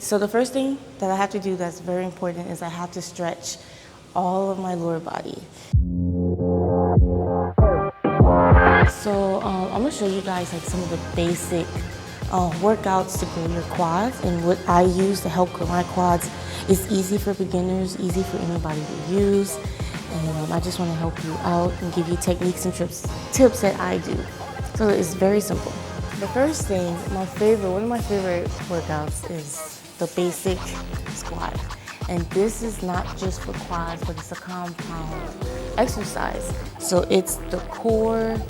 So the first thing that I have to do that's very important is I have to stretch all of my lower body. So I'm gonna show you guys like some of the basic workouts to grow your quads, and what I use to help grow my quads is easy for beginners, easy for anybody to use, and I just want to help you out and give you techniques and tips that I do. So it's very simple. The first thing, one of my favorite workouts is the basic squat. And this is not just for quads, but it's a compound exercise. So it's the core,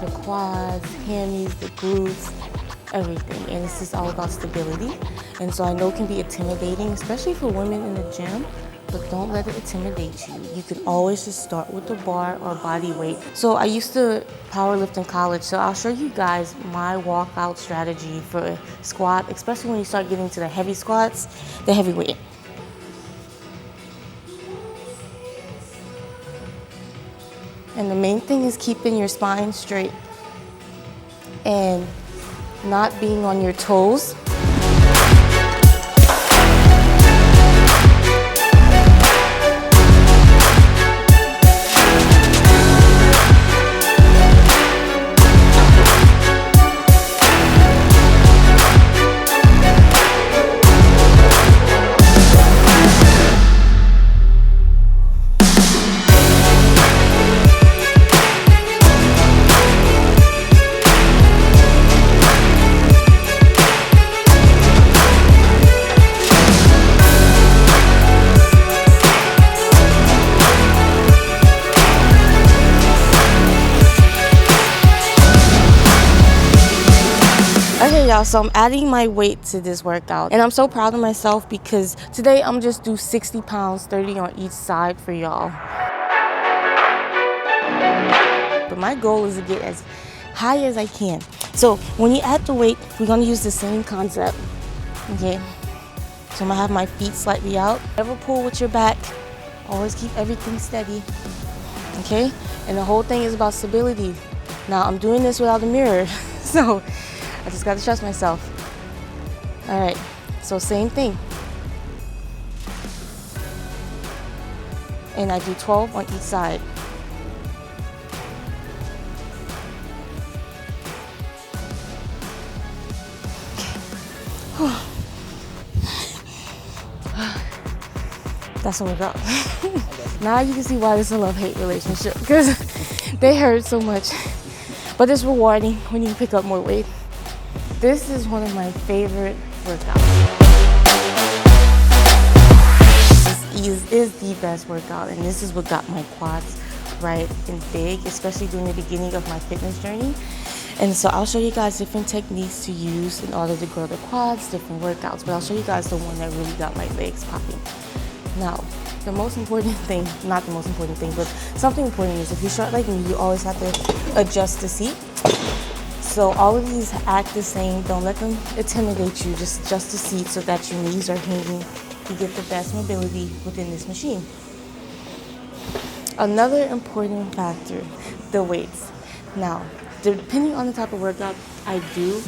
the quads, hammies, the glutes, everything. And this is all about stability. And so I know it can be intimidating, especially for women in the gym, but don't let it intimidate you. You can always just start with the bar or body weight. So I used to power lift in college, so I'll show you guys my walkout strategy for squat, especially when you start getting to the heavy squats, the heavy weight. And the main thing is keeping your spine straight and not being on your toes. Okay y'all, so I'm adding my weight to this workout, and I'm so proud of myself because today I'm just do 60 pounds, 30 on each side for y'all. But my goal is to get as high as I can. So when you add the weight, we're gonna use the same concept, okay? So I'm gonna have my feet slightly out. Never pull with your back, always keep everything steady, okay? And the whole thing is about stability. Now I'm doing this without a mirror, so I just gotta trust myself. All right, so same thing. And I do 12 on each side. That's a workout. Now you can see why this is a love-hate relationship, because they hurt so much. But it's rewarding when you pick up more weight. This is one of my favorite workouts. This is the best workout, and this is what got my quads right and big, especially during the beginning of my fitness journey. And so I'll show you guys different techniques to use in order to grow the quads, different workouts, but I'll show you guys the one that really got my legs popping. Now, the most important thing, not the most important thing, but something important is if you're short like me, you always have to adjust the seat. So all of these act the same. Don't let them intimidate you. Just adjust the seat so that your knees are hanging. You get the best mobility within this machine. Another important factor, the weights. Now, depending on the type of workout I do,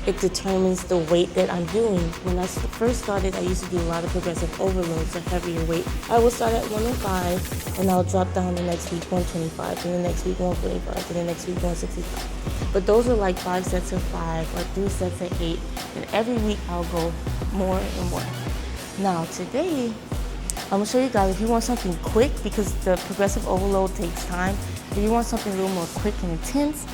it determines the weight that I'm doing. When I first started, I used to do a lot of progressive overloads, a heavier weight. I would start at 105, and I'll drop down the next week 125, then the next week 145, then the next week 165. But those are like 5 sets of 5 or 3 sets of 8, and every week I'll go more and more. Now today, I'm gonna show you guys if you want something quick, because the progressive overload takes time. If you want something a little more quick and intense,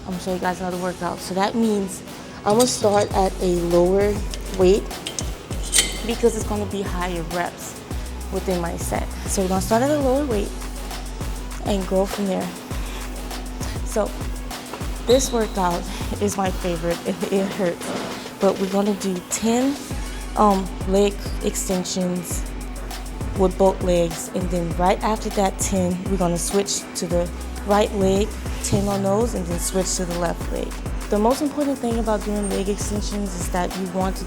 I'm gonna show you guys how to work out. So that means I'm gonna start at a lower weight because it's gonna be higher reps within my set. So we're gonna start at a lower weight and go from there. So this workout is my favorite, and it hurts. But we're gonna do 10 leg extensions with both legs, and then right after that 10, we're gonna switch to the right leg, 10 on those, and then switch to the left leg. The most important thing about doing leg extensions is that you want to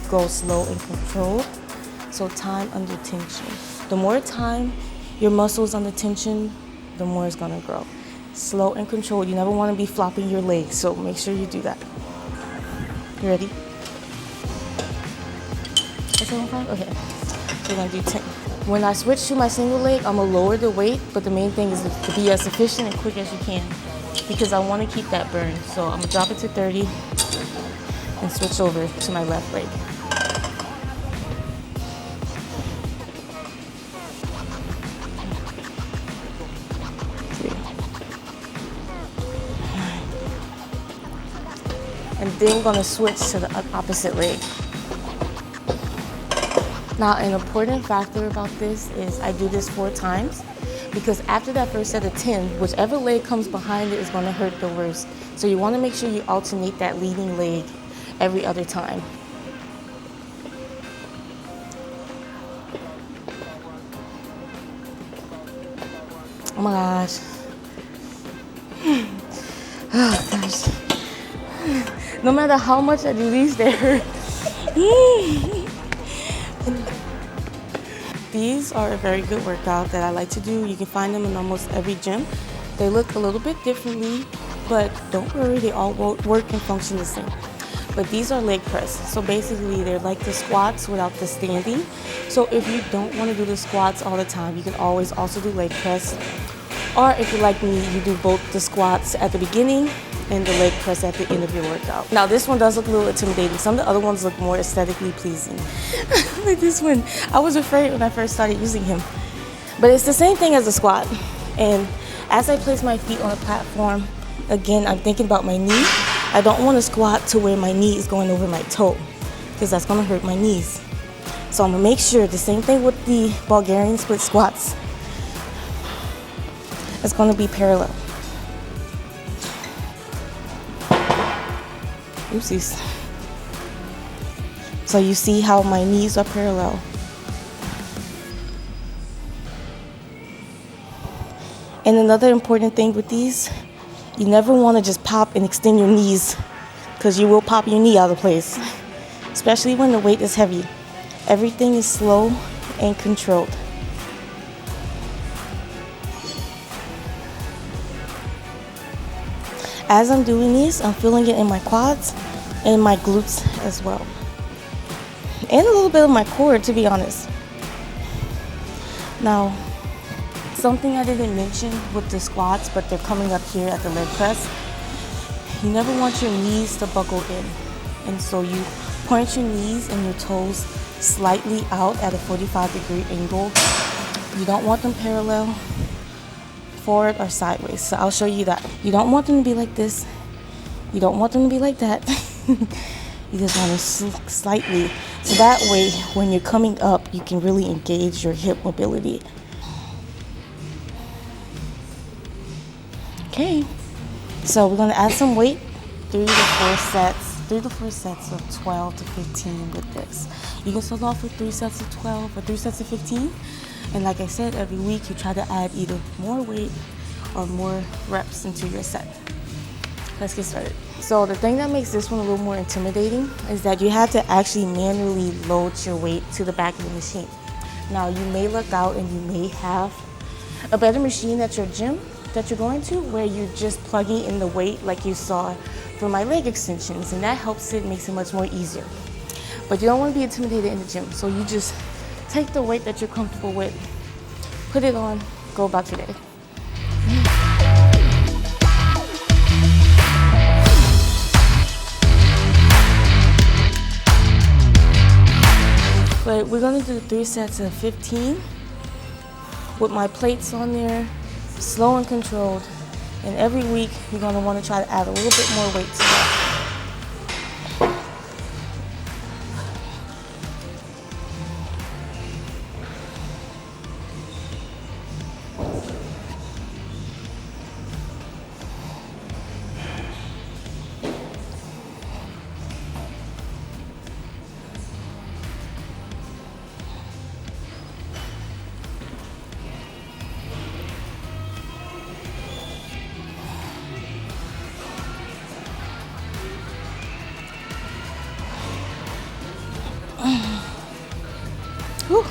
go slow and controlled, so time under tension. The more time your muscles under tension, the more it's gonna grow. Slow and controlled. You never wanna be flopping your legs, so make sure you do that. You ready? 7.5? Okay. So we're gonna do 10. When I switch to my single leg, I'm gonna lower the weight, but the main thing is to be as efficient and quick as you can because I wanna keep that burn. So I'm gonna drop it to 30 and switch over to my left leg. And then we're gonna switch to the opposite leg. Now, an important factor about this is I do this 4 times because after that first set of 10, whichever leg comes behind it is gonna hurt the worst. So you wanna make sure you alternate that leading leg every other time. Oh my gosh. Oh gosh. No matter how much I do these, they hurt. These are a very good workout that I like to do. You can find them in almost every gym. They look a little bit differently, but don't worry, they all work and function the same. But these are leg press. So basically they're like the squats without the standing. So if you don't want to do the squats all the time, you can always also do leg press. Or if you're like me, you do both the squats at the beginning and the leg press at the end of your workout. Now this one does look a little intimidating. Some of the other ones look more aesthetically pleasing. Like this one, I was afraid when I first started using him. But it's the same thing as a squat. And as I place my feet on the platform, again, I'm thinking about my knee. I don't want to squat to where my knee is going over my toe because that's going to hurt my knees. So I'm going to make sure the same thing with the Bulgarian split squats. It's going to be parallel. Oopsies. So you see how my knees are parallel. And another important thing with these, you never want to just pop and extend your knees because you will pop your knee out of place, especially when the weight is heavy. Everything is slow and controlled. As I'm doing these, I'm feeling it in my quads and my glutes as well. And a little bit of my core, to be honest. Now, something I didn't mention with the squats, but they're coming up here at the leg press. You never want your knees to buckle in. And so you point your knees and your toes slightly out at a 45-degree angle. You don't want them parallel, forward or sideways. So I'll show you that. You don't want them to be like this. You don't want them to be like that. You just want to slightly. So that way, when you're coming up, you can really engage your hip mobility. Okay. So we're going to add some weight, 3 to 4 sets of 12 to 15 with this. You can start off with 3 sets of 12 or 3 sets of 15. And like I said, every week you try to add either more weight or more reps into your set. Let's get started. So the thing that makes this one a little more intimidating is that you have to actually manually load your weight to the back of the machine. Now you may look out and you may have a better machine at your gym that you're going to where you're just plugging in the weight like you saw for my leg extensions, and that helps it, makes it much more easier. But you don't want to be intimidated in the gym, so you just take the weight that you're comfortable with, put it on, go about your day. But we're gonna do 3 sets of 15 with my plates on there, slow and controlled. And every week you're gonna want to try to add a little bit more weight to that. Whew.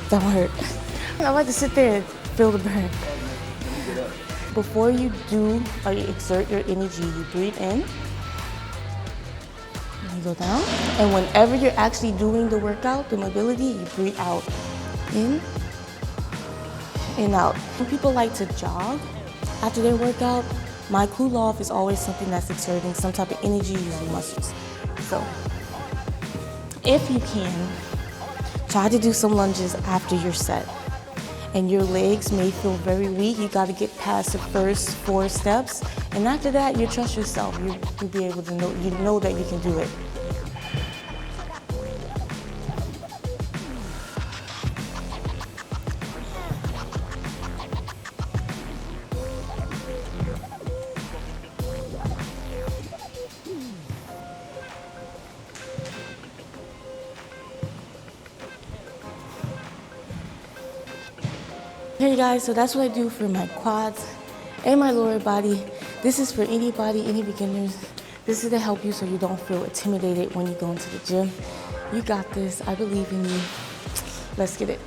That one hurt. I like to sit there and feel the burn. Before you do or you exert your energy, you breathe in, and You go down, and whenever you're actually doing the workout, the mobility, you breathe out. In and out. When people like to jog after their workout, my cool off is always something that's exerting some type of energy using muscles. So if you can, try to do some lunges after your set. And your legs may feel very weak. You got to get past the first 4 steps. And after that, you trust yourself. You'll be able to know that you can do it. Hey guys, so that's what I do for my quads and my lower body. This is for anybody, any beginners. This is to help you so you don't feel intimidated when you go into the gym. You got this. I believe in you. Let's get it.